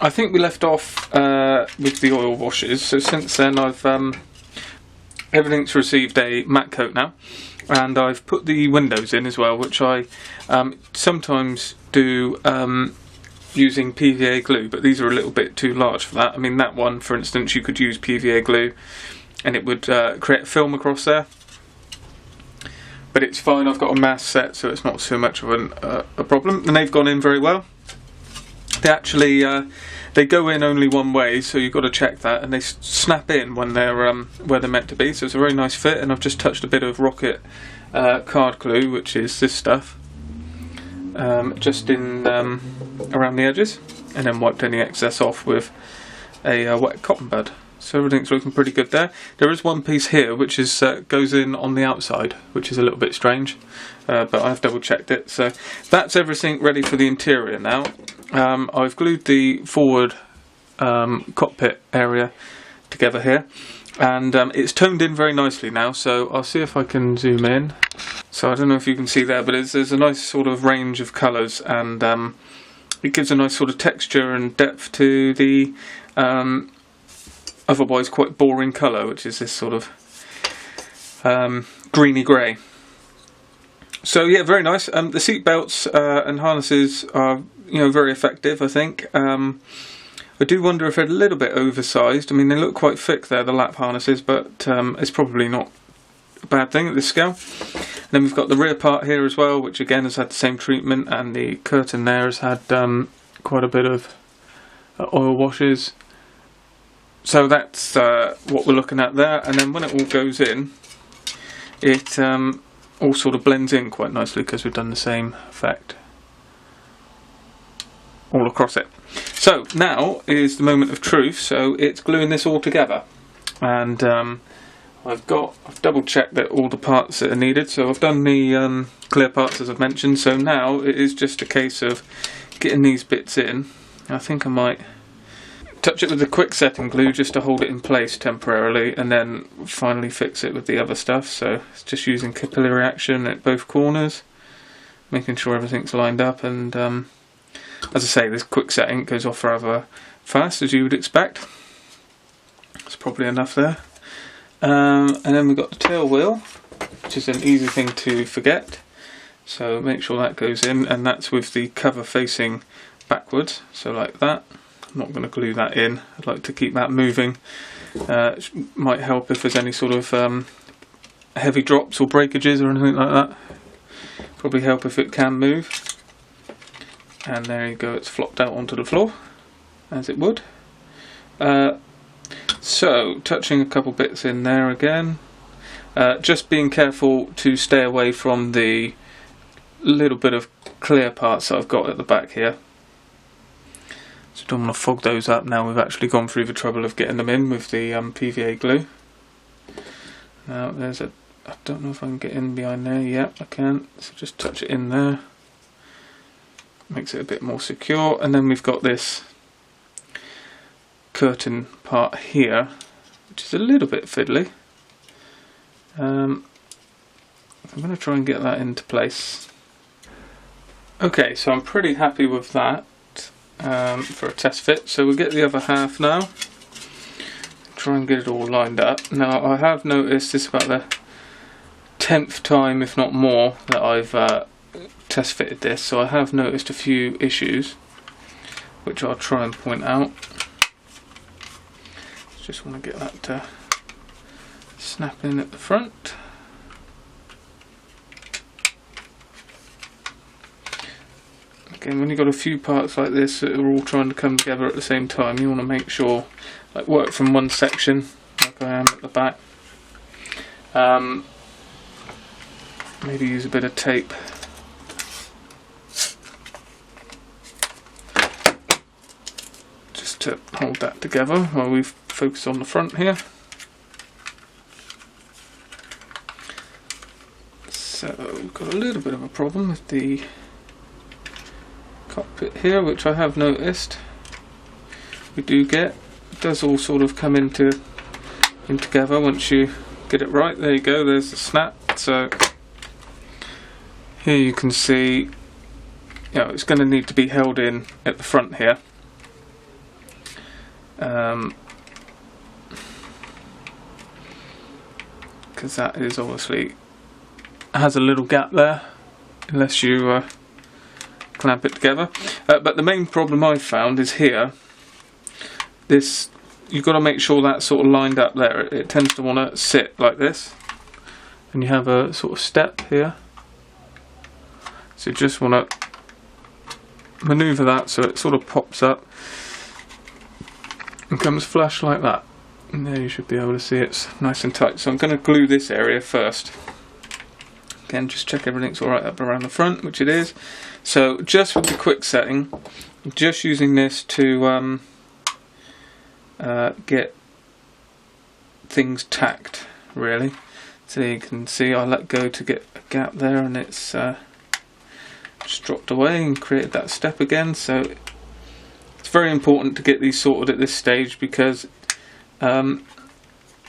I think we left off with the oil washes, so since then I've everything's received a matte coat now, and I've put the windows in as well, which I sometimes do using PVA glue, but these are a little bit too large for that. I mean, that one, for instance, you could use PVA glue and it would create a film across there, but it's fine. I've got a mask set, so it's not so much of a problem, and they've gone in very well. They actually they go in only one way, so you've got to check that, and they snap in when they're where they're meant to be, so it's a very nice fit. And I've just touched a bit of rocket card glue, which is this stuff, just in around the edges, and then wiped any excess off with a wet cotton bud. So everything's looking pretty good there. There is one piece here which is goes in on the outside, which is a little bit strange, but I've double checked it. So that's everything ready for the interior now. I've glued the forward cockpit area together here, and it's toned in very nicely now, so I'll see if I can zoom in. So I don't know if you can see there, but there's a nice sort of range of colours, and it gives a nice sort of texture and depth to the otherwise quite boring colour, which is this sort of greeny grey. So yeah, very nice. The seat belts and harnesses are, you know, very effective, I think. I do wonder if they're a little bit oversized. I mean, they look quite thick there, the lap harnesses, but it's probably not a bad thing at this scale. And then we've got the rear part here as well, which again has had the same treatment, and the curtain there has had quite a bit of oil washes. So that's what we're looking at there, and then when it all goes in, it all sort of blends in quite nicely because we've done the same effect all across it. So now is the moment of truth. So it's gluing this all together, and I've double checked that all the parts that are needed. So I've done the clear parts as I've mentioned. So now it is just a case of getting these bits in. I think I might touch it with the quick setting glue just to hold it in place temporarily, and then finally fix it with the other stuff. So it's just using capillary action at both corners, making sure everything's lined up, and as I say, this quick setting goes off rather fast, as you would expect. It's probably enough there. And then we've got the tail wheel, which is an easy thing to forget, so make sure that goes in, and that's with the cover facing backwards, so like that. I'm not going to glue that in. I'd like to keep that moving. It might help if there's any sort of heavy drops or breakages or anything like that. Probably help if it can move. And there you go, it's flopped out onto the floor, as it would. So, touching a couple bits in there again. Just being careful to stay away from the little bit of clear parts that I've got at the back here. So don't want to fog those up now we've actually gone through the trouble of getting them in with the PVA glue. Now there's I don't know if I can get in behind there. Yep, I can. So just touch it in there. Makes it a bit more secure. And then we've got this curtain part here, which is a little bit fiddly. I'm going to try and get that into place. Okay, so I'm pretty happy with that. For a test fit, so we'll get the other half now, try and get it all lined up. Now I have noticed this about the 10th time, if not more, that I've test fitted this, so I have noticed a few issues which I'll try and point out. Just want to get that to snap in at the front. Again, when you've got a few parts like this that are all trying to come together at the same time, you want to make sure, like, work from one section, like I am at the back. Maybe use a bit of tape. Just to hold that together while we focus on the front here. So we've got a little bit of a problem with the cockpit here, which I have noticed we do get. It does all sort of come in together once you get it right. There you go, there's the snap. So here you can see, you know, it's going to need to be held in at the front here. because that is obviously has a little gap there, unless you clamp it together. But the main problem I've found is here. This, you've got to make sure that's sort of lined up there. It tends to want to sit like this, and you have a sort of step here. So you just want to manoeuvre that so it sort of pops up and comes flush like that. And there you should be able to see it's nice and tight. So I'm going to glue this area first. Again, just check everything's alright up around the front, which it is. So just with the quick setting, I'm just using this to get things tacked, really. So you can see I let go to get a gap there, and it's just dropped away and created that step again. So it's very important to get these sorted at this stage, because the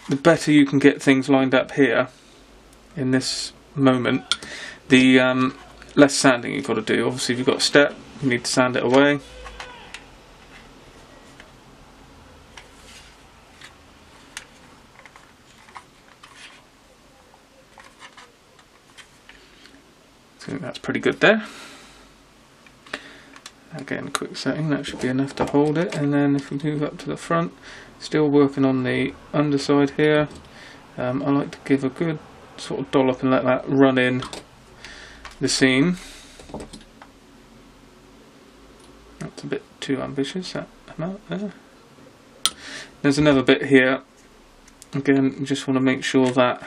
better you can get things lined up here in this moment, the less sanding you've got to do. Obviously if you've got a step, you need to sand it away. I think that's pretty good there. Again, quick setting, that should be enough to hold it. And then if we move up to the front, still working on the underside here. I like to give a good sort of dollop and let that run in the seam. That's a bit too ambitious, that amount there. There's another bit here. Again, you just want to make sure that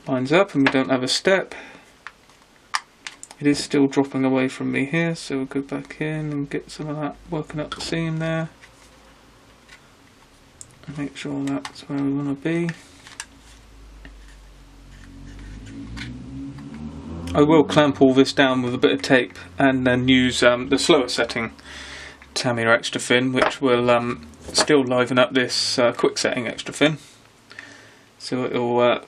lines up and we don't have a step. It is still dropping away from me here, so we'll go back in and get some of that working up the seam there. And make sure that's where we want to be. I will clamp all this down with a bit of tape and then use the slower setting Tamiya extra fin, which will still liven up this quick setting extra fin. So it'll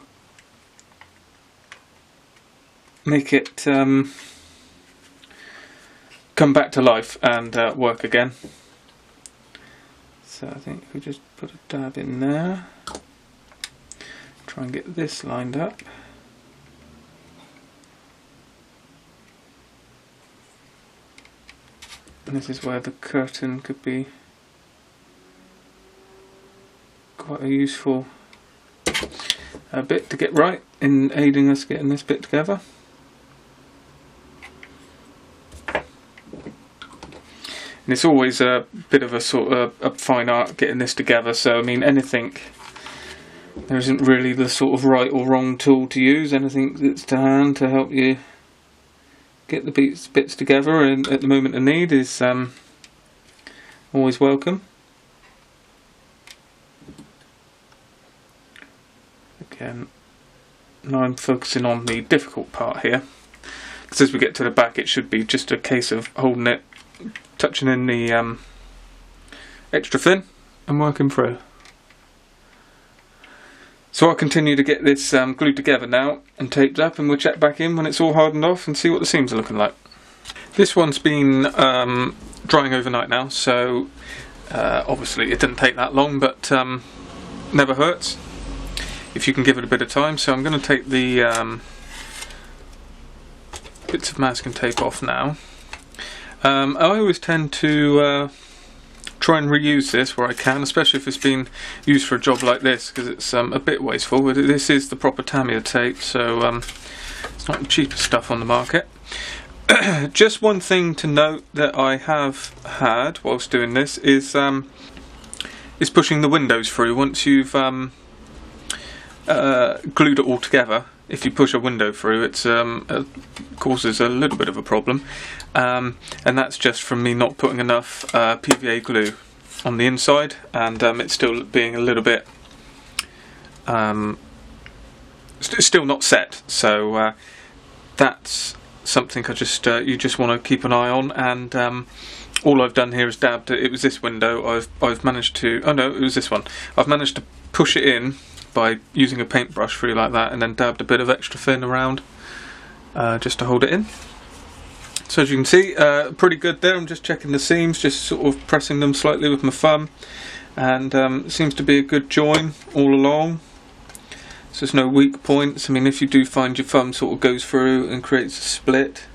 make it come back to life and work again. So I think if we just put a dab in there, try and get this lined up. And this is where the curtain could be quite a useful bit to get right in aiding us getting this bit together. And it's always a bit of a sort of a fine art getting this together, so I mean anything, there isn't really the sort of right or wrong tool to use. Anything that's to hand to help you get the bits together and at the moment of need is always welcome. Again, now I'm focusing on the difficult part here, because as we get to the back it should be just a case of holding it, touching in the extra fin and working through. So I'll continue to get this glued together now and taped up, and we'll check back in when it's all hardened off and see what the seams are looking like. This one's been drying overnight now, so obviously it didn't take that long, but never hurts if you can give it a bit of time. So I'm going to take the bits of masking tape off now. I always tend to try and reuse this where I can, especially if it's been used for a job like this, because it's a bit wasteful. But this is the proper Tamiya tape, so it's not the cheapest stuff on the market. Just one thing to note that I have had whilst doing this is pushing the windows through. Once you've glued it all together, if you push a window through, it causes a little bit of a problem, and that's just from me not putting enough PVA glue on the inside, and it's still being a little bit still not set. So that's something I just you just want to keep an eye on. And all I've done here is dabbed it. It was this window. I've managed to, oh no, it was this one. I've managed to push it in by using a paintbrush through like that, and then dabbed a bit of extra fin around just to hold it in. So as you can see, pretty good there. I'm just checking the seams, just sort of pressing them slightly with my thumb, and it seems to be a good join all along. So there's no weak points. I mean, if you do find your thumb sort of goes through and creates a split,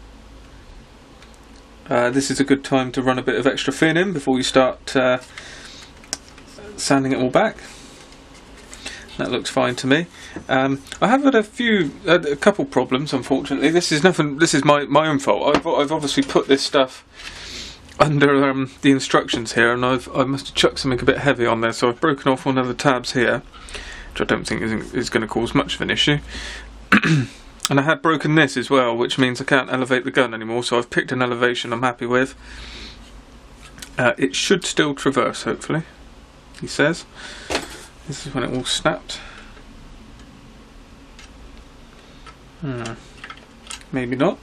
this is a good time to run a bit of extra thin in before you start sanding it all back. That looks fine to me. I have had a couple problems, unfortunately. This is nothing. This is my own fault. I've obviously put this stuff under the instructions here, and I must have chucked something a bit heavy on there. So I've broken off one of the tabs here, which I don't think is going to cause much of an issue. And I had broken this as well, which means I can't elevate the gun anymore. So I've picked an elevation I'm happy with. It should still traverse, hopefully, he says. This is when it all snapped. Maybe not.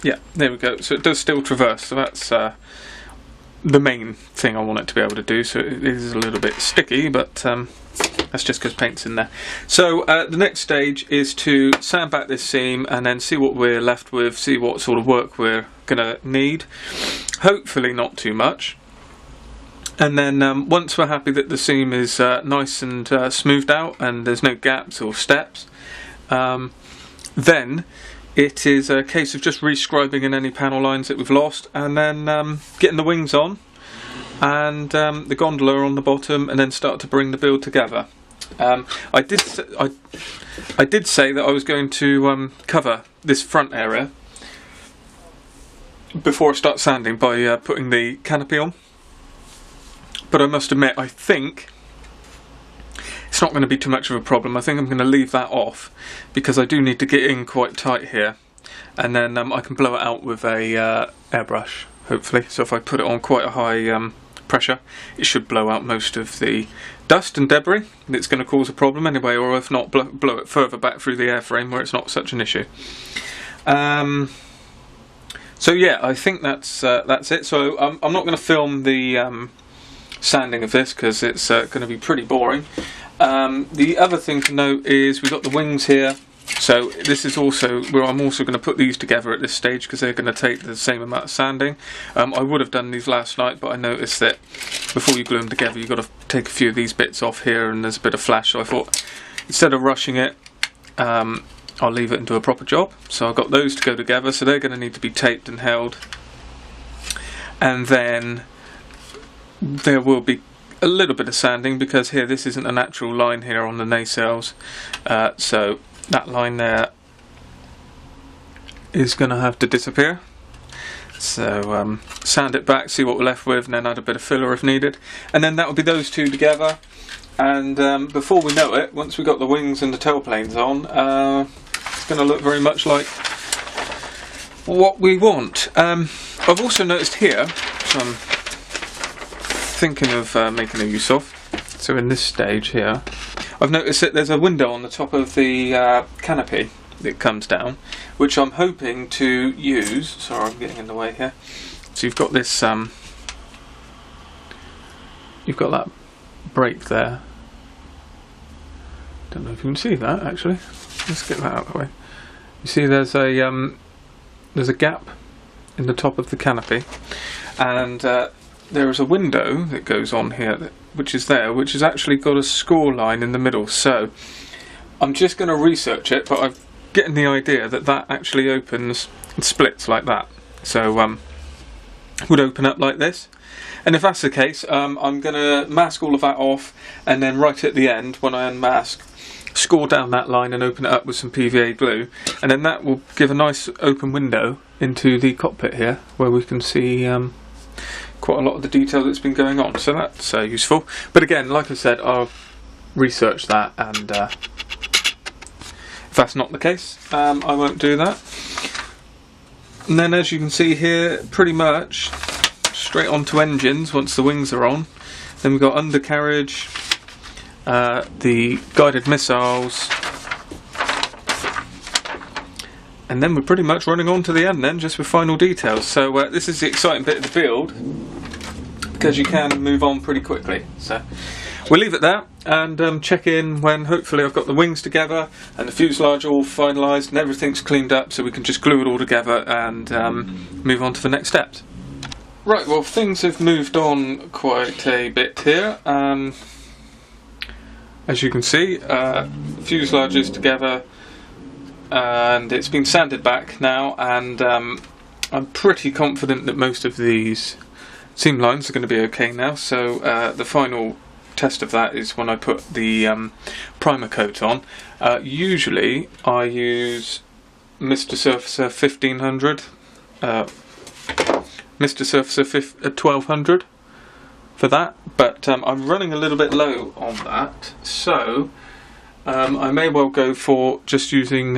Yeah, there we go. So it does still traverse. So that's the main thing I want it to be able to do. So it is a little bit sticky, but that's just because paint's in there. So the next stage is to sand back this seam and then see what we're left with, see what sort of work we're going to need. Hopefully not too much. And then once we're happy that the seam is nice and smoothed out and there's no gaps or steps, then it is a case of just rescribing in any panel lines that we've lost, and then getting the wings on and the gondola on the bottom, and then start to bring the build together. I did say that I was going to cover this front area before I start sanding by putting the canopy on, but I must admit I think it's not going to be too much of a problem. I think I'm going to leave that off because I do need to get in quite tight here, and then I can blow it out with a airbrush, hopefully. So if I put it on quite a high pressure, it should blow out most of the dust and debris that's going to cause a problem anyway, or if not, blow it further back through the airframe where it's not such an issue. So yeah, I think that's it. So I'm not going to film the sanding of this because it's going to be pretty boring. The other thing to note is we've got the wings here. So this is also where I'm also going to put these together at this stage because they're going to take the same amount of sanding. I would have done these last night, but I noticed that before you glue them together you've got to take a few of these bits off here, and there's a bit of flash, so I thought instead of rushing it, I'll leave it and do a proper job. So I've got those to go together, so they're going to need to be taped and held, and then there will be a little bit of sanding because here this isn't a natural line here on the nacelles, so that line there is going to have to disappear. So sand it back, see what we're left with, and then add a bit of filler if needed, and then that will be those two together. And before we know it, once we've got the wings and the tailplanes on, it's going to look very much like what we want. I've also noticed here, which I'm thinking of making a use of, so in this stage here, I've noticed that there's a window on the top of the canopy that comes down, which I'm hoping to use. Sorry, I'm getting in the way here. So you've got this, you've got that break there. Don't know if you can see that actually. Let's get that out of the way. You see there's a gap in the top of the canopy, and there is a window that goes on here, which is actually got a score line in the middle. So I'm just going to research it, but I'm getting the idea that that actually opens and splits like that. So would open up like this. And if that's the case, I'm going to mask all of that off, and then right at the end, when I unmask, score down that line and open it up with some PVA glue, and then that will give a nice open window into the cockpit here, where we can see quite a lot of the detail that's been going on. So that's useful. But again, like I said, I'll research that, and if that's not the case, I won't do that. And then as you can see here, pretty much straight onto engines once the wings are on. Then we've got undercarriage, the guided missiles, and then we're pretty much running on to the end then, just with final details. So this is the exciting bit of the build, because you can move on pretty quickly. So we'll leave it there and check in when hopefully I've got the wings together and the fuselage all finalised and everything's cleaned up, so we can just glue it all together and move on to the next steps. Right, well, things have moved on quite a bit here. As you can see, fuselage is together and it's been sanded back now, and I'm pretty confident that most of these seam lines are going to be okay now. So the final test of that is when I put the primer coat on. Usually I use Mr. Surfacer 1500, Mr. Surfacer 1200 for that, but I'm running a little bit low on that, so I may well go for just using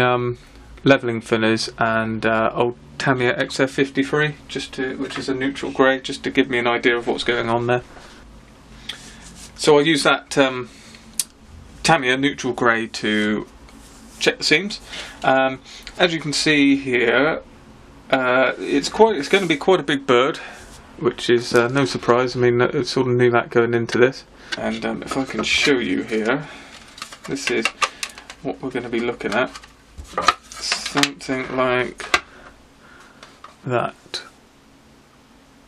levelling thinners and old Tamiya XF53, which is a neutral grey, just to give me an idea of what's going on there. So I use that Tamiya neutral grey to check the seams. As you can see here, it's going to be quite a big bird, which is no surprise. I mean, I sort of knew that going into this. And if I can show you here, this is what we're going to be looking at. Something like that,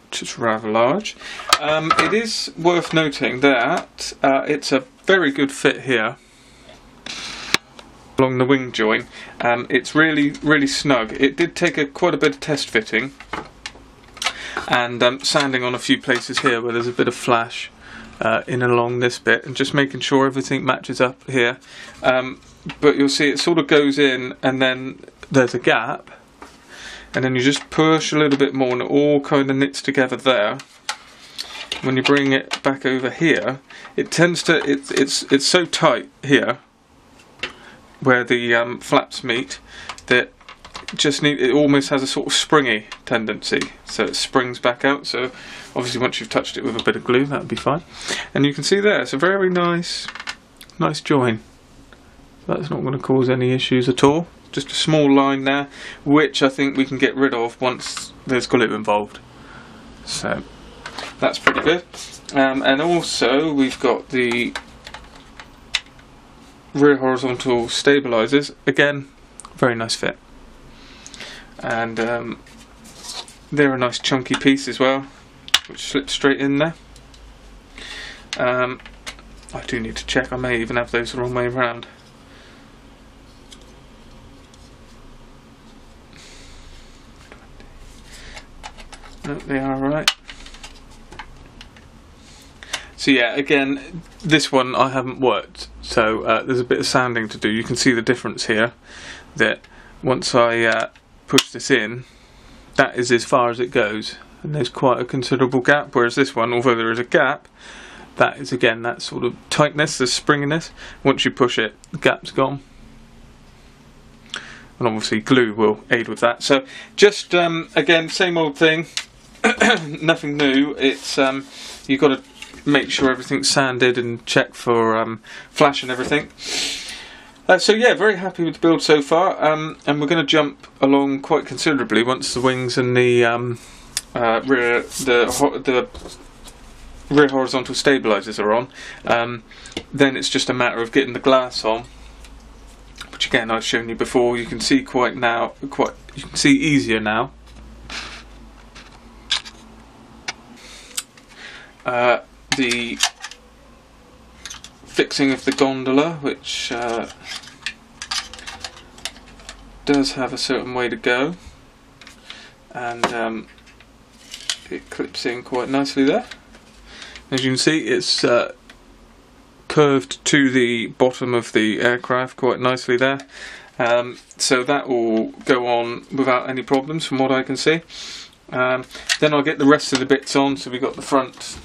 which is rather large. It is worth noting that it's a very good fit here along the wing join. It's really snug. It did take quite a bit of test fitting and sanding on a few places here where there's a bit of flash in and along this bit, and just making sure everything matches up here. But you'll see it sort of goes in and then there's a gap, and then you just push a little bit more and it all kind of knits together there. When you bring it back over here, it tends to, it's so tight here where the flaps meet that it almost has a sort of springy tendency, so it springs back out. So obviously once you've touched it with a bit of glue, that would be fine. And you can see there, it's a very nice join. That's not going to cause any issues at all. Just a small line there, which I think we can get rid of once there's glue involved. So that's pretty good. And also we've got the rear horizontal stabilisers. Again, very nice fit. And they're a nice chunky piece as well, which slips straight in there. I do need to check, I may even have those the wrong way around. No, they are right. So yeah, again, this one I haven't worked, so there's a bit of sanding to do. You can see the difference here, that once I push this in, that is as far as it goes, and there's quite a considerable gap, whereas this one, although there is a gap, that is again that sort of tightness, the springiness. Once you push it, the gap's gone. And obviously glue will aid with that. So just again, same old thing, nothing new. It's you've got to make sure everything's sanded and check for flash and everything. So yeah, very happy with the build so far, and we're going to jump along quite considerably once the wings and the rear horizontal stabilisers are on. Then it's just a matter of getting the glass on, which again I've shown you before. You can see you can see easier now. The fixing of the gondola, which does have a certain way to go, and it clips in quite nicely there. As you can see, it's curved to the bottom of the aircraft quite nicely there, so that will go on without any problems from what I can see. Then I'll get the rest of the bits on. So we've got the front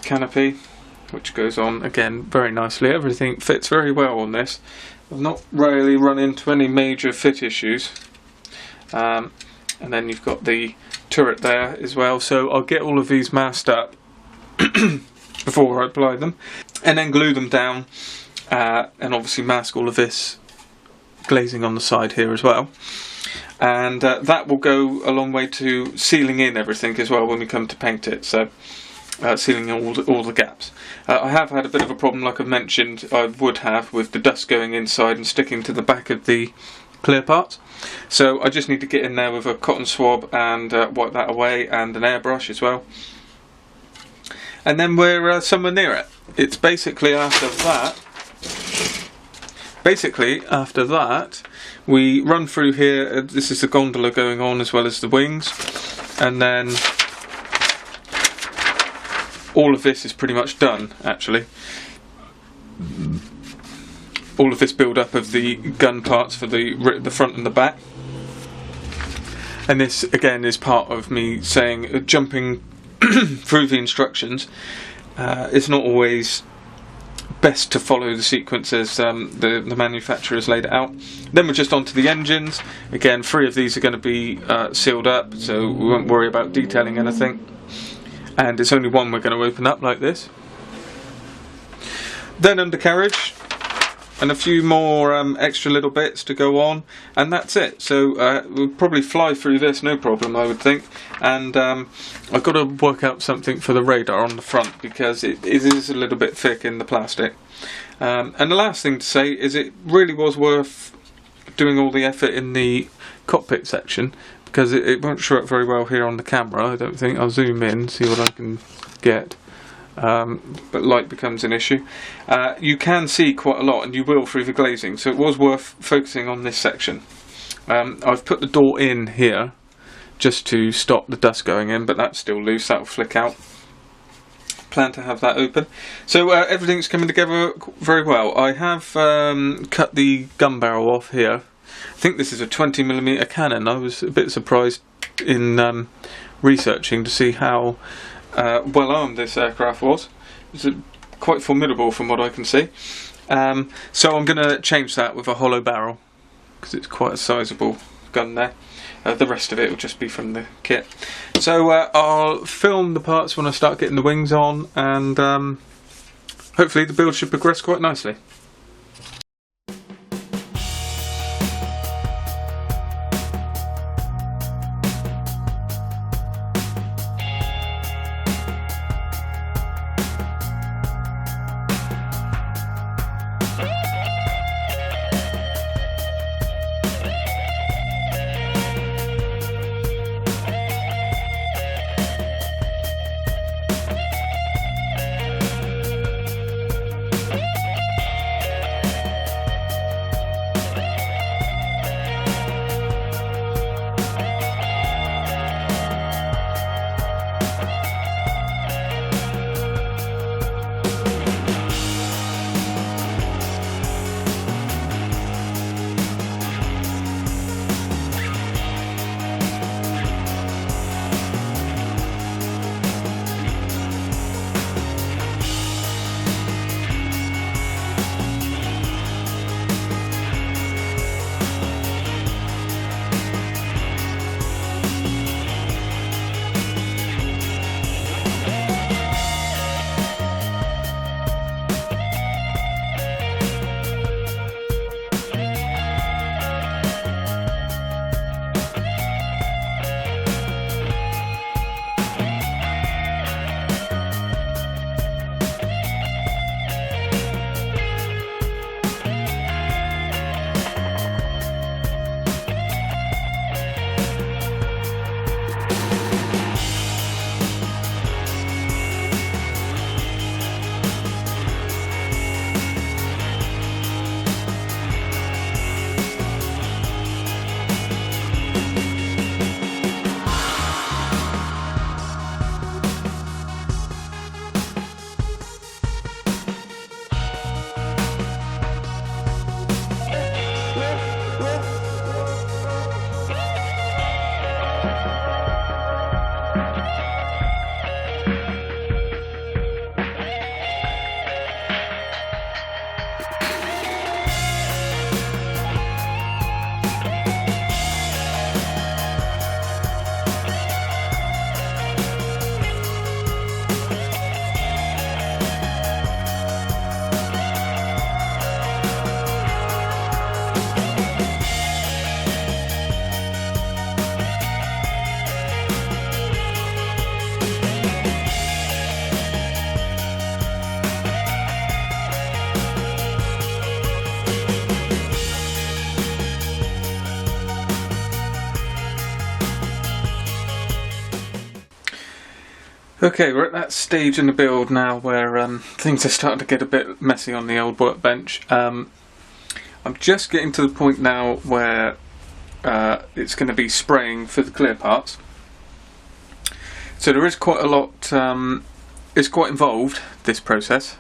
canopy, which goes on again very nicely. Everything fits very well on this. I've not really run into any major fit issues. And then you've got the turret there as well, so I'll get all of these masked up before I apply them, and then glue them down, and obviously mask all of this glazing on the side here as well. And that will go a long way to sealing in everything as well when we come to paint it. So sealing all the gaps. I have had a bit of a problem, like I've mentioned I would have, with the dust going inside and sticking to the back of the clear parts. So I just need to get in there with a cotton swab and wipe that away, and an airbrush as well. And then we're somewhere near it. It's basically after that, we run through here. This is the gondola going on as well as the wings, and then all of this is pretty much done, actually. All of this build-up of the gun parts for the front and the back. And this, again, is part of me saying, jumping through the instructions. It's not always best to follow the sequence as the manufacturer's laid it out. Then we're just onto the engines. Again, 3 of these are going to be sealed up, so we won't worry about detailing anything. And it's only one we're going to open up like this. Then undercarriage, and a few more extra little bits to go on, and that's it. So we'll probably fly through this, no problem, I would think. And I've got to work out something for the radar on the front, because it is a little bit thick in the plastic. And the last thing to say is it really was worth doing all the effort in the cockpit section, because it won't show up very well here on the camera, I don't think. I'll zoom in, see what I can get. But light becomes an issue. You can see quite a lot, and you will through the glazing, so it was worth focusing on this section. I've put the door in here just to stop the dust going in, but that's still loose, that will flick out. Plan to have that open. So everything's coming together very well. I have cut the gun barrel off here. I think this is a 20mm cannon. I was a bit surprised in researching to see how well armed this aircraft was. It's quite formidable from what I can see. So I'm going to change that with a hollow barrel, because it's quite a sizable gun there. The rest of it will just be from the kit. So I'll film the parts when I start getting the wings on, and hopefully the build should progress quite nicely. Okay, we're at that stage in the build now where things are starting to get a bit messy on the old workbench. I'm just getting to the point now where it's going to be spraying for the clear parts. So there is quite a lot, it's quite involved, this process,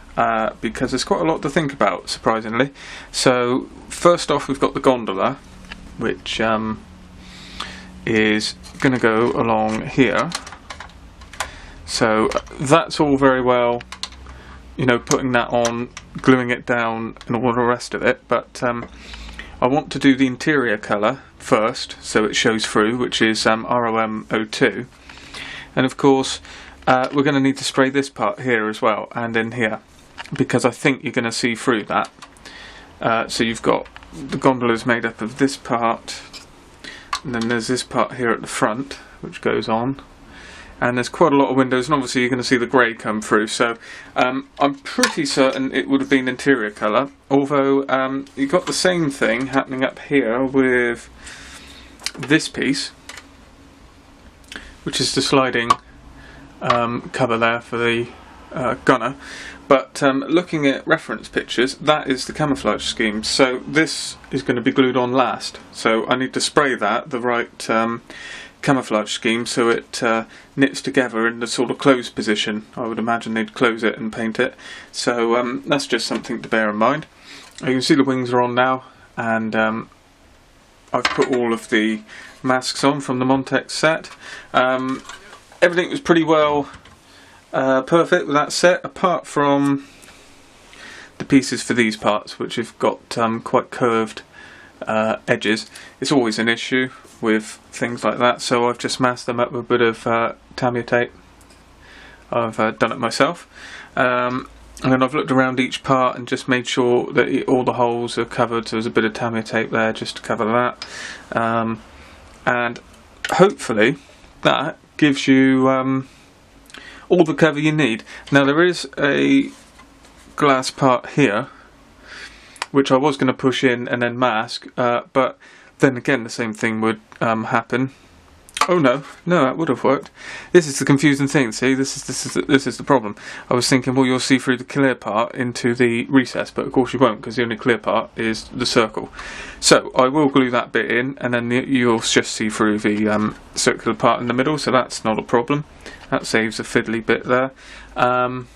because there's quite a lot to think about, surprisingly. So first off, we've got the gondola, which is going to go along here. So that's all very well, you know, putting that on, gluing it down and all the rest of it, but I want to do the interior colour first so it shows through, which is ROM02, and of course we're going to need to spray this part here as well and in here, because I think you're going to see through that. So you've got the gondola is made up of this part, and then there's this part here at the front which goes on. And there's quite a lot of windows, and obviously you're going to see the grey come through, so I'm pretty certain it would have been interior colour, although you've got the same thing happening up here with this piece, which is the sliding cover there for the gunner, but looking at reference pictures, that is the camouflage scheme, so this is going to be glued on last, so I need to spray that the right camouflage scheme so it knits together in the sort of closed position. I would imagine they'd close it and paint it, so that's just something to bear in mind. You can see the wings are on now, and I've put all of the masks on from the Montex set. Everything was pretty well perfect with that set, apart from the pieces for these parts, which have got quite curved edges. It's always an issue with things like that, so I've just masked them up with a bit of Tamiya tape. I've done it myself, and then I've looked around each part and just made sure that all the holes are covered, so there's a bit of Tamiya tape there just to cover that, and hopefully that gives you all the cover you need. Now there is a glass part here which I was going to push in and then mask, but then again the same thing would happen. Oh no, that would have worked. This is the confusing thing. See, this is the problem. I was thinking, well, you'll see through the clear part into the recess, but of course you won't, because the only clear part is the circle. So I will glue that bit in, and then you'll just see through the circular part in the middle. So that's not a problem. That saves a fiddly bit there. And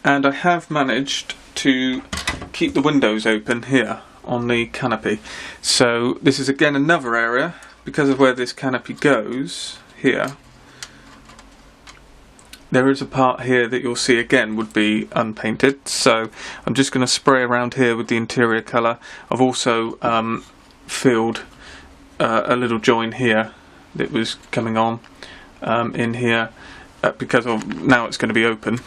I have managed to keep the windows open here on the canopy, so this is again another area, because of where this canopy goes here, there is a part here that you'll see again would be unpainted, so I'm just going to spray around here with the interior colour. I've also filled a little join here that was coming on in here, because now it's going to be open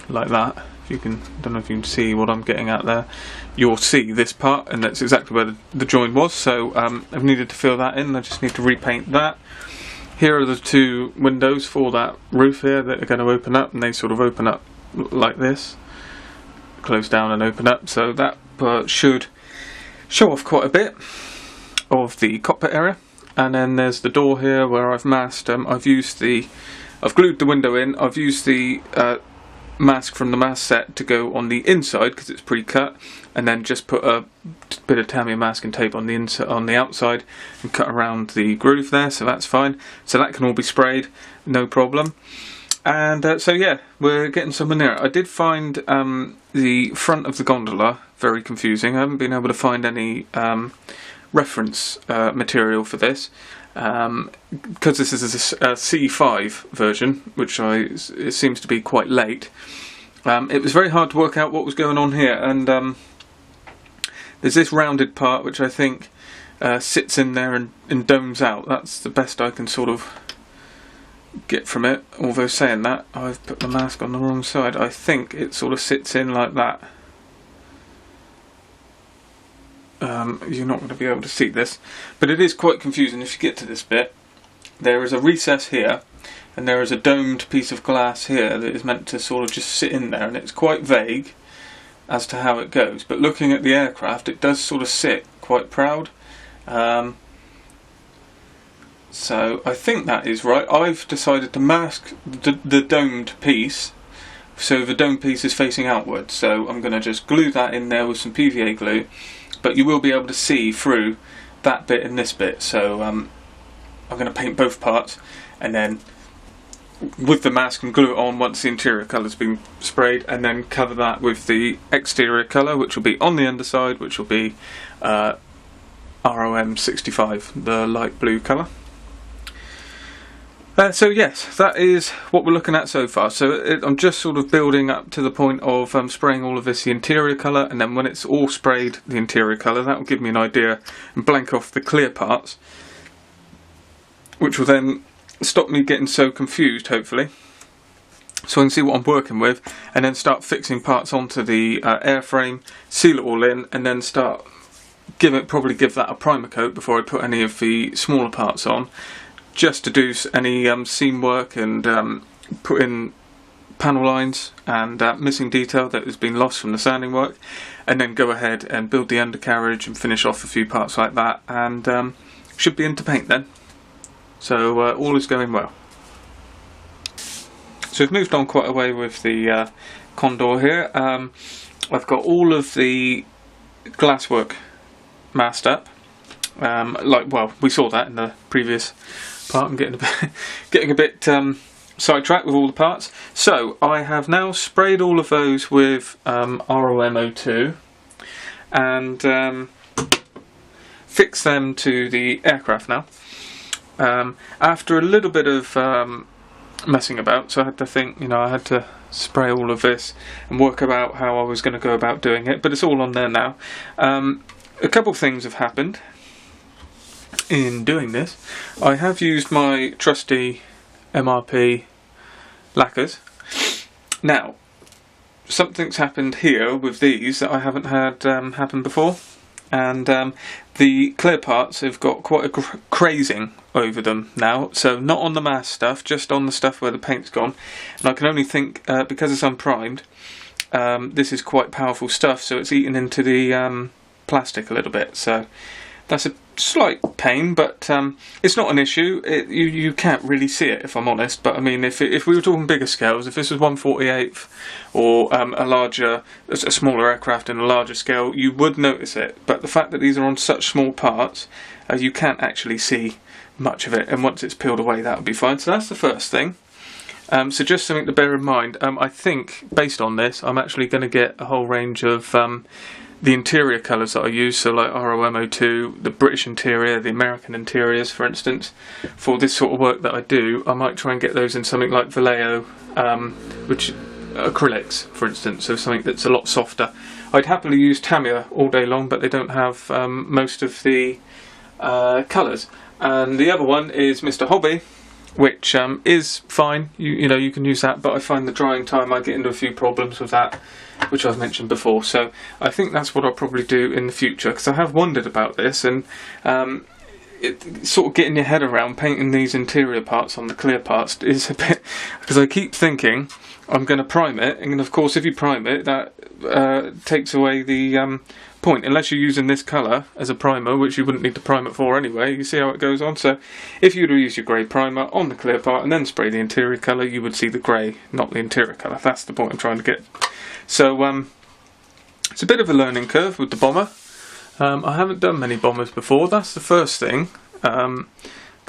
like that. If you can, I don't know if you can see what I'm getting at there. You'll see this part, and that's exactly where the join was, so I've needed to fill that in. I just need to repaint that. Here are the two windows for that roof here that are going to open up, and they sort of open up like this, close down and open up, so that should show off quite a bit of the cockpit area. And then there's the door here where I've masked. I've glued the window in. I've used the mask from the mask set to go on the inside because it's pre-cut, and then just put a bit of Tamiya mask and tape on the inside, on the outside, and cut around the groove there, so that's fine. So that can all be sprayed, no problem. And so yeah, we're getting somewhere near it. I did find the front of the gondola very confusing. I haven't been able to find any reference material for this, because this is a C5 version, which it seems to be quite late. It was very hard to work out what was going on here, and there's this rounded part which I think sits in there and domes out. That's the best I can sort of get from it, although saying that, I've put the mask on the wrong side. I think it sort of sits in like that. You're not going to be able to see this, but it is quite confusing. If you get to this bit, there is a recess here, and there is a domed piece of glass here that is meant to sort of just sit in there, and it's quite vague as to how it goes, but looking at the aircraft, it does sort of sit quite proud. So I think that is right. I've decided to mask the domed piece, so the domed piece is facing outwards. So I'm going to just glue that in there with some PVA glue, but you will be able to see through that bit and this bit. So I'm going to paint both parts, and then with the mask and glue it on once the interior colour's been sprayed, and then cover that with the exterior colour, which will be on the underside, which will be ROM 65, the light blue colour. So yes, that is what we're looking at so far. So I'm just sort of building up to the point of spraying all of this the interior colour, and then when it's all sprayed the interior colour, that will give me an idea and blank off the clear parts, which will then stop me getting so confused, hopefully, so I can see what I'm working with, and then start fixing parts onto the airframe, seal it all in, and then start probably give that a primer coat before I put any of the smaller parts on, just to do any seam work and put in panel lines and missing detail that has been lost from the sanding work, and then go ahead and build the undercarriage and finish off a few parts like that, and should be into paint then. So all is going well. So we've moved on quite a way with the Condor here. I've got all of the glasswork masked up. Well, we saw that in the previous part. I'm getting a bit sidetracked with all the parts. So I have now sprayed all of those with ROM02 and fixed them to the aircraft now. After a little bit of messing about, so I had to think, I had to spray all of this and work about how I was going to go about doing it, but it's all on there now. A couple of things have happened in doing this. I have used my trusty MRP lacquers. Now, something's happened here with these that I haven't had happen before, and the clear parts have got quite a crazing over them now, so not on the mask stuff, just on the stuff where the paint's gone. And I can only think, because it's unprimed, this is quite powerful stuff, so it's eaten into the plastic a little bit, so that's a slight pain, but it's not an issue. You can't really see it, if I'm honest, but I mean, if we were talking bigger scales, if this was 1/48th or a smaller aircraft in a larger scale, you would notice it, but the fact that these are on such small parts, you can't actually see much of it, and once it's peeled away, that'll be fine. So that's the first thing. So just something to bear in mind. I think, based on this, I'm actually going to get a whole range of the interior colours that I use, so like ROM02, the British interior, the American interiors, for instance. For this sort of work that I do, I might try and get those in something like Vallejo, which acrylics, for instance, so something that's a lot softer. I'd happily use Tamiya all day long, but they don't have most of the colours. And the other one is Mr. Hobby, which is fine. You can use that, but I find the drying time, I get into a few problems with that, which I've mentioned before. So I think that's what I'll probably do in the future, because I have wondered about this, and sort of getting your head around painting these interior parts on the clear parts is a bit, because I keep thinking I'm going to prime it, and of course if you prime it, that takes away the point, unless you're using this colour as a primer, which you wouldn't need to prime it for anyway. You see how it goes on. So if you were to use your grey primer on the clear part and then spray the interior colour, you would see the grey, not the interior colour. That's the point I'm trying to get. So it's a bit of a learning curve with the bomber. I haven't done many bombers before. That's the first thing that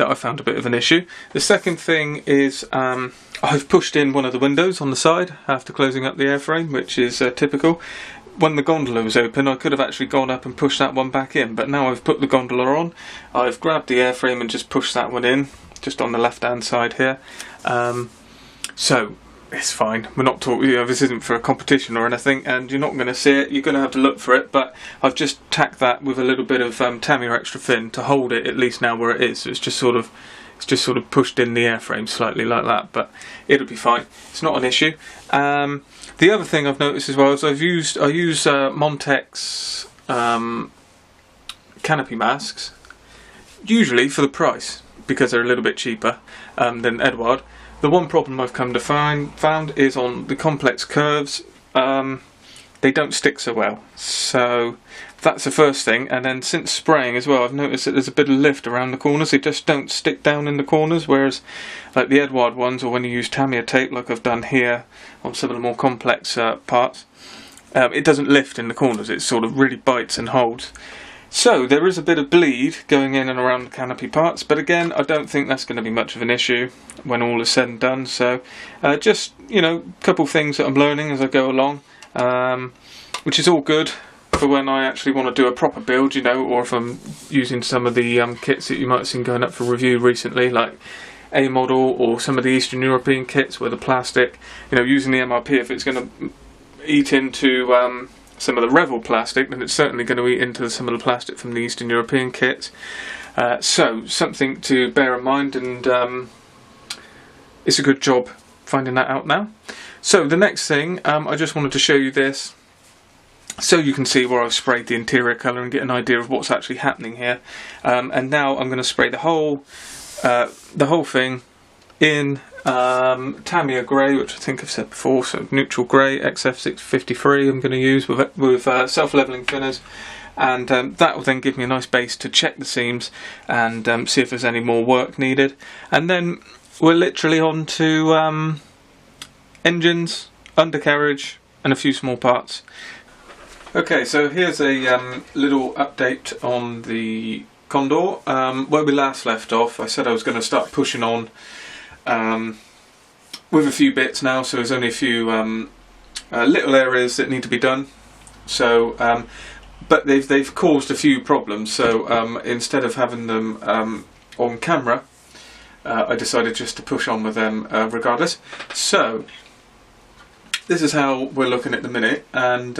I found a bit of an issue. The second thing is I've pushed in one of the windows on the side after closing up the airframe, which is typical. When the gondola was open, I could have actually gone up and pushed that one back in, but now I've put the gondola on, I've grabbed the airframe and just pushed that one in, just on the left hand side here. So it's fine. We're not talking, this isn't for a competition or anything, and you're not going to see it, you're going to have to look for it, but I've just tacked that with a little bit of Tamiya extra thin to hold it at least now where it is. So it's just sort of pushed in the airframe slightly like that, but it'll be fine. It's not an issue. The other thing I've noticed as well is I use Montex Canopy masks, usually for the price, because they're a little bit cheaper than Edward. The one problem I've come to found is on the complex curves, they don't stick so well. So that's the first thing. And then since spraying as well, I've noticed that there's a bit of lift around the corners. They just don't stick down in the corners, whereas like the Edward ones, or when you use Tamiya tape like I've done here on some of the more complex parts, it doesn't lift in the corners. It sort of really bites and holds. So there is a bit of bleed going in and around the canopy parts, but again, I don't think that's going to be much of an issue when all is said and done. So just, you know, a couple of things that I'm learning as I go along, which is all good for when I actually want to do a proper build, you know, or if I'm using some of the kits that you might have seen going up for review recently, like A model or some of the Eastern European kits where the plastic, you know, using the MRP, if it's going to eat into some of the Revell plastic, then it's certainly going to eat into some of the plastic from the Eastern European kits. So something to bear in mind, and it's a good job finding that out now. So the next thing, I just wanted to show you this so you can see where I've sprayed the interior colour and get an idea of what's actually happening here. And now I'm going to spray the whole thing in Tamiya grey, which I think I've said before, so neutral grey, XF653 I'm going to use with self-levelling thinners, and that will then give me a nice base to check the seams and see if there's any more work needed. And then we're literally on to engines, undercarriage and a few small parts. Okay, so here's a little update on the Condor. Where we last left off, I said I was going to start pushing on with a few bits now, so there's only a few little areas that need to be done. So, but they've caused a few problems. So instead of having them on camera, I decided just to push on with them regardless. So this is how we're looking at the minute, and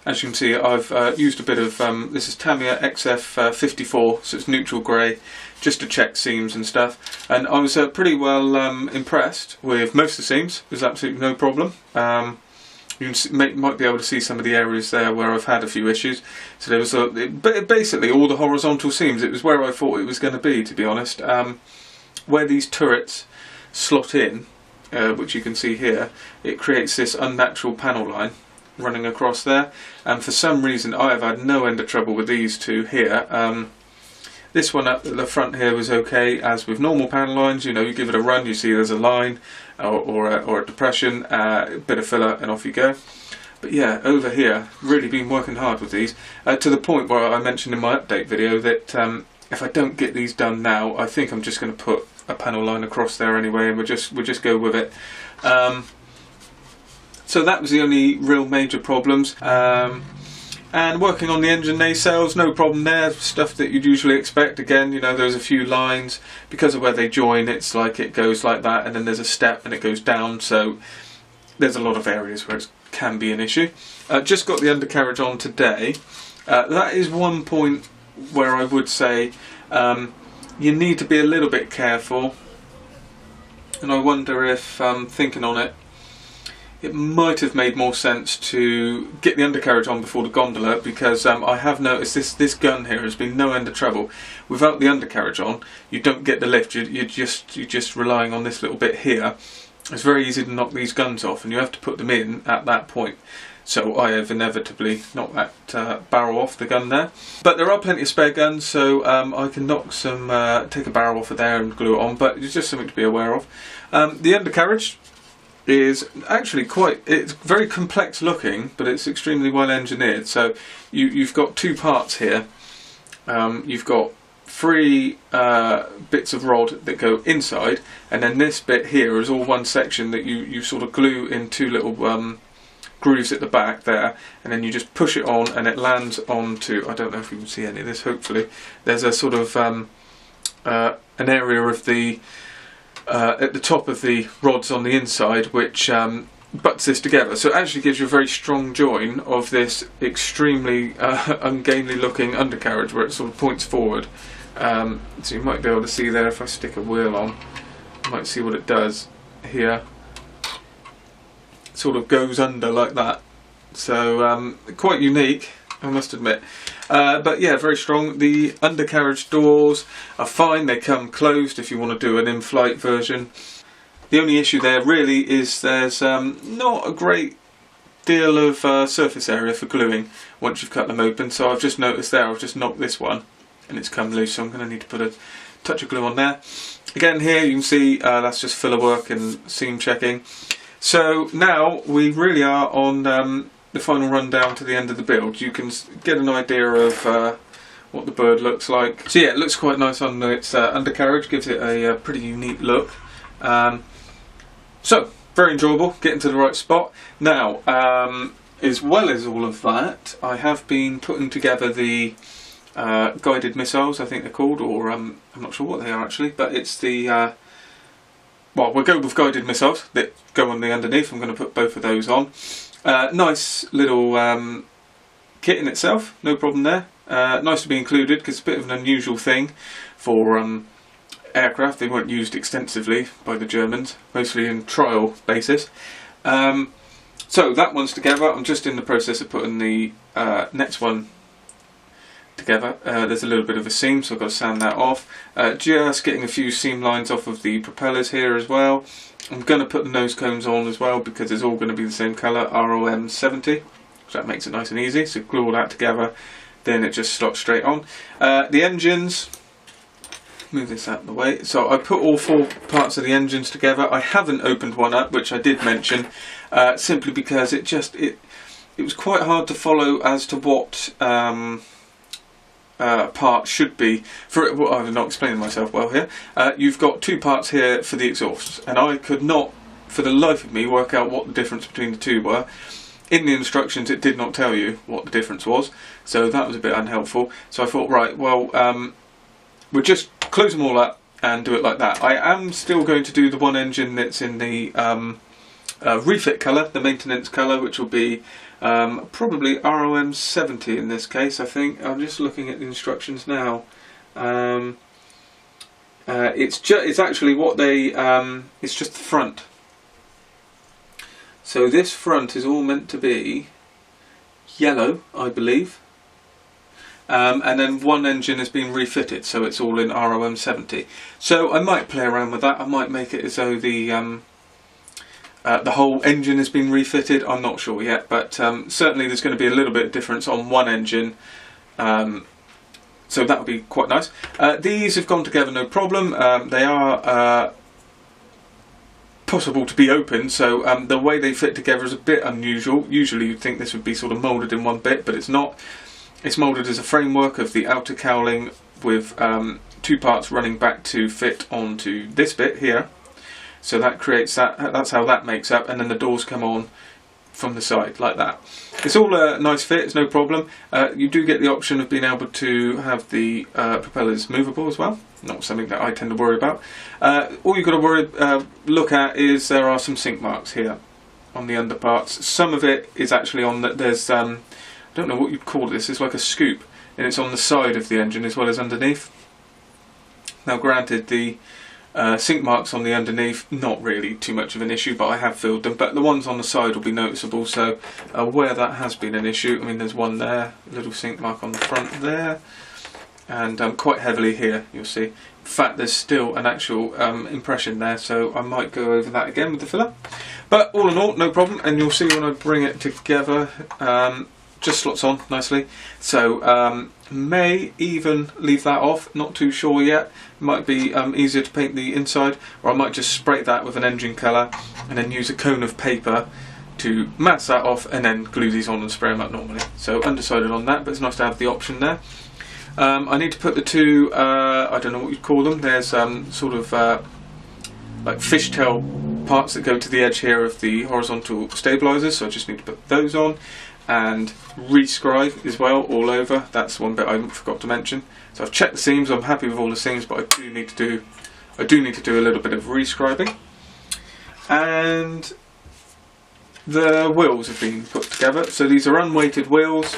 as you can see, I've used a bit of this is Tamiya XF54, so it's neutral grey, just to check seams and stuff. And I was pretty well impressed with most of the seams. There's absolutely no problem. You might be able to see some of the areas there where I've had a few issues. So there was basically all the horizontal seams. It was where I thought it was going to be, to be honest. Where these turrets slot in, which you can see here, it creates this unnatural panel line running across there, and for some reason I have had no end of trouble with these two here. This one up at the front here was okay, as with normal panel lines. You know, you give it a run, you see there's a line or a depression, a bit of filler, and off you go. But yeah, over here, really been working hard with these, to the point where I mentioned in my update video that if I don't get these done now, I think I'm just going to put a panel line across there anyway, and we'll just go with it. So that was the only real major problems. And working on the engine nacelles, no problem there. Stuff that you'd usually expect. Again, you know, there's a few lines because of where they join. It's like it goes like that, and then there's a step and it goes down. So there's a lot of areas where it can be an issue. Just got the undercarriage on today. That is one point where I would say you need to be a little bit careful. And I wonder if, thinking on it, it might have made more sense to get the undercarriage on before the gondola, because I have noticed this gun here has been no end of trouble. Without the undercarriage on, you don't get the lift. You're just relying on this little bit here. It's very easy to knock these guns off, and you have to put them in at that point. So I have inevitably knocked that barrel off the gun there. But there are plenty of spare guns, so I can knock some, take a barrel off of there and glue it on. But it's just something to be aware of. The undercarriage is actually it's very complex looking, but it's extremely well engineered. So you've got two parts here. You've got three bits of rod that go inside, and then this bit here is all one section that you sort of glue in two little grooves at the back there, and then you just push it on and it lands onto, I don't know if you can see any of this, hopefully there's a sort of an area of the at the top of the rods on the inside which butts this together, so it actually gives you a very strong join of this extremely ungainly looking undercarriage where it sort of points forward. So you might be able to see there if I stick a wheel on, you might see what it does here. It sort of goes under like that, so quite unique, I must admit. But yeah, very strong. The undercarriage doors are fine, they come closed if you want to do an in-flight version. The only issue there really is there's not a great deal of surface area for gluing once you've cut them open, so I've just noticed there, I've just knocked this one and it's come loose, so I'm going to need to put a touch of glue on there. Again, here you can see that's just filler work and seam checking. So now we really are on the final run down to the end of the build. You can get an idea of what the bird looks like. So yeah, it looks quite nice on its undercarriage, gives it a pretty unique look. So, very enjoyable, getting to the right spot. Now, as well as all of that, I have been putting together the guided missiles, I think they're called, or I'm not sure what they are actually, but it's the, well, we'll go with guided missiles that go on the underneath. I'm going to put both of those on. Nice little kit in itself, no problem there. Nice to be included because it's a bit of an unusual thing for aircraft. They weren't used extensively by the Germans, mostly in trial basis. So that one's together. I'm just in the process of putting the next one together. There's a little bit of a seam, so I've got to sand that off. Just getting a few seam lines off of the propellers here as well. I'm going to put the nose cones on as well because it's all going to be the same colour, ROM 70. So that makes it nice and easy. So glue all that together, then it just slots straight on. The engines, move this out of the way. So I put all four parts of the engines together. I haven't opened one up, which I did mention, simply because it was quite hard to follow as to what part should be for it. Well, I'm not explaining myself well here. You've got two parts here for the exhausts, and I could not for the life of me work out what the difference between the two were. In the instructions it did not tell you what the difference was, so that was a bit unhelpful. So I thought, right, well, we'll just close them all up and do it like that. I am still going to do the one engine that's in the refit colour, the maintenance colour, which will be probably ROM 70 in this case, I think. I'm just looking at the instructions now. It's actually what they, it's just the front. So this front is all meant to be yellow, I believe. And then one engine has been refitted, so it's all in ROM 70. So I might play around with that. I might make it as though the whole engine has been refitted. I'm not sure yet, but certainly there's going to be a little bit of difference on one engine. So that would be quite nice. These have gone together no problem. They are possible to be opened, so the way they fit together is a bit unusual. Usually you'd think this would be sort of moulded in one bit, but it's not. It's moulded as a framework of the outer cowling with two parts running back to fit onto this bit here. So that creates that, that's how that makes up, and then the doors come on from the side like that. It's all a nice fit, it's no problem. You do get the option of being able to have the propellers movable as well. Not something that I tend to worry about. All you've got to look at is there are some sink marks here on the underparts. Some of it is actually on the, there's I don't know what you'd call this, it's like a scoop, and it's on the side of the engine as well as underneath. Now granted, the sink marks on the underneath, not really too much of an issue, but I have filled them, but the ones on the side will be noticeable, so where that has been an issue, I mean there's one there, a little sink mark on the front there, and quite heavily here, you'll see. In fact, there's still an actual impression there, so I might go over that again with the filler. But all in all, no problem, and you'll see when I bring it together, just slots on nicely. So may even leave that off, not too sure yet. Might be easier to paint the inside, or I might just spray that with an engine colour and then use a cone of paper to mask that off and then glue these on and spray them up normally. So undecided on that, but it's nice to have the option there. I need to put the two, I don't know what you'd call them, there's sort of like fishtail parts that go to the edge here of the horizontal stabilisers, so I just need to put those on. And re-scribe as well all over. That's one bit I forgot to mention. So I've checked the seams. I'm happy with all the seams, but I do need to do a little bit of re-scribing. And the wheels have been put together. So these are unweighted wheels.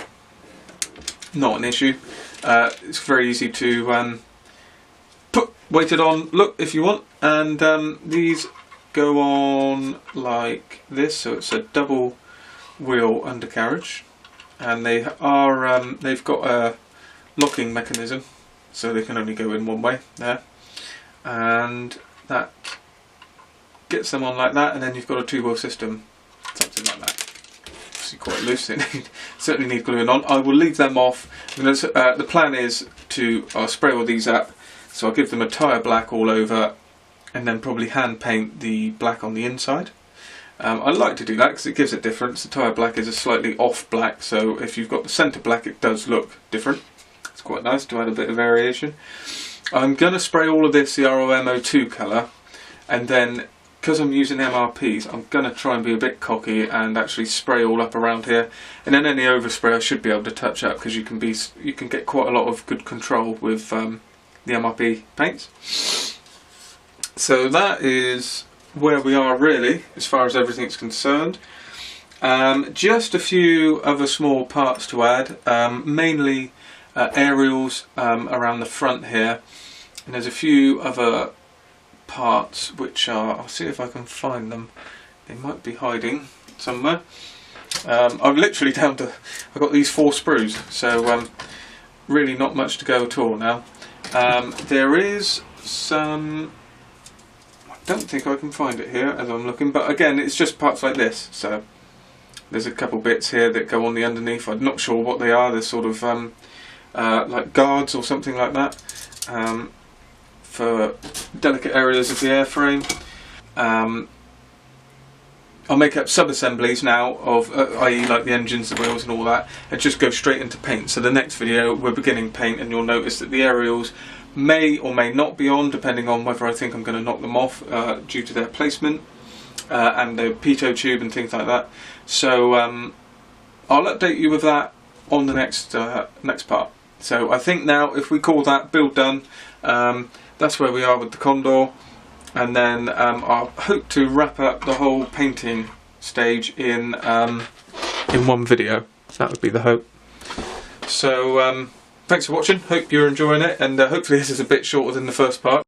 Not an issue. It's very easy to put weighted on. Look if you want. And these go on like this. So it's a double wheel undercarriage, and they are they've got a locking mechanism, so they can only go in one way there, and that gets them on like that, and then you've got a two-wheel system, something like that. actually quite loose. It certainly need gluing on. I will leave them off. The plan is to spray all these up, so I'll give them a tyre black all over, and then probably hand paint the black on the inside. I like to do that because it gives a difference. The tyre black is a slightly off black, so if you've got the centre black it does look different. It's quite nice to add a bit of variation. I'm going to spray all of this the ROM02 colour, and then because I'm using MRPs I'm going to try and be a bit cocky and actually spray all up around here, and then any overspray I should be able to touch up, because you can get quite a lot of good control with the MRP paints. So that is where we are really as far as everything's concerned. Just a few other small parts to add, mainly aerials around the front here, and there's a few other parts which are, I'll see if I can find them, they might be hiding somewhere. I'm literally down to, I've got these 4 sprues, so really not much to go at all now. There is some, I don't think I can find it here as I'm looking, but again it's just parts like this. So there's a couple bits here that go on the underneath. I'm not sure what they are. They're sort of like guards or something like that, for delicate areas of the airframe. I'll make up sub-assemblies now of, i.e. like the engines, the wheels and all that, and just go straight into paint. So the next video we're beginning paint, and you'll notice that the aerials may or may not be on, depending on whether I think I'm going to knock them off due to their placement, and the pitot tube and things like that. So I'll update you with that on the next part. So I think now if we call that build done, that's where we are with the Condor, and then I'll hope to wrap up the whole painting stage in one video. That would be the hope. So thanks for watching, hope you're enjoying it, and hopefully this is a bit shorter than the first part.